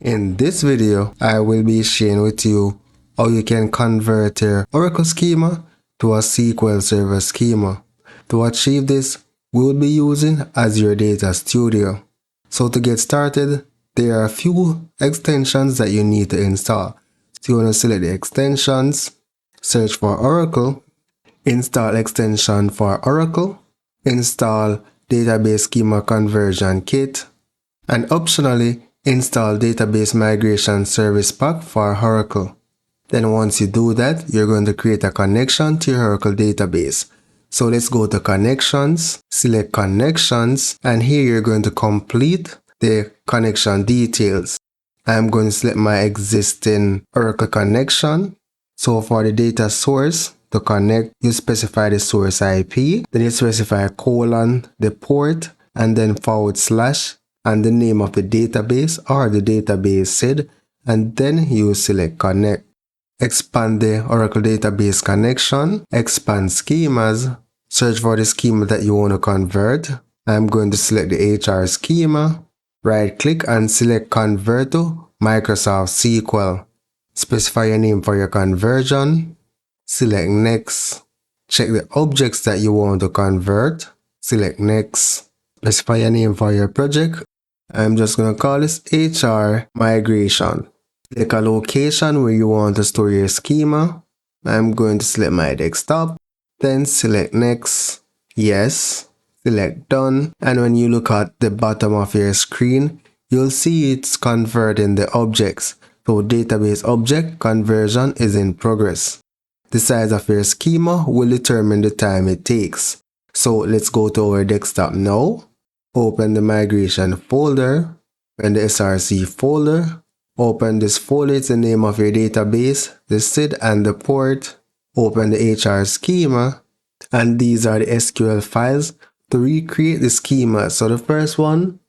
In this video, I will be sharing with you how you can convert your Oracle schema to a SQL Server schema. To achieve this, we will be using Azure Data Studio. So to get started, there are a few extensions that you need to install. So you want to select the extensions, search for Oracle, install extension for Oracle, install Database Schema Conversion Kit, and optionally install Database Migration Service Pack for Oracle. Then once you do that, you're going to create a connection to your Oracle database. So let's go to Connections, select Connections, and here you're going to complete the connection details. I'm going to select my existing Oracle connection. So for the data source, to connect, you specify the source IP, then you specify colon, the port, and then / and the name of the database or the database SID, and then you select connect. Expand the Oracle database connection, expand schemas, search for the schema that you want to convert. I'm going to select the HR schema, right click and select convert to Microsoft SQL. Specify your name for your conversion, select next, check the objects that you want to convert, select next, specify your name for your project. I'm just going to call this HR migration. Select a location where you want to store your schema. I'm going to select my desktop, then select next, yes, select done, and when you look at the bottom of your screen, you'll see it's converting the objects. So database object conversion is in progress. The size of your schema will determine the time it takes. So let's go to our desktop now. Open the migration folder, and the SRC folder. Open this folder, it's the name of your database, the SID and the port. Open the HR schema, and these are the SQL files to recreate the schema. So the first one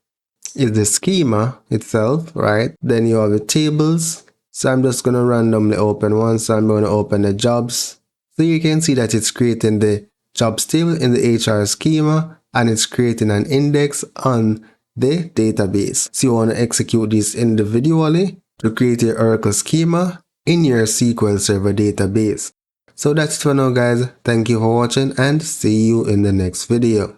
is the schema itself, right? Then you have the tables. So I'm just going to randomly open one. So I'm going to open the jobs. So you can see that it's creating the jobs table in the HR schema, and it's creating an index on the database. So you want to execute this individually to create your Oracle schema in your SQL Server database. So that's it for now, guys. Thank you for watching and see you in the next video.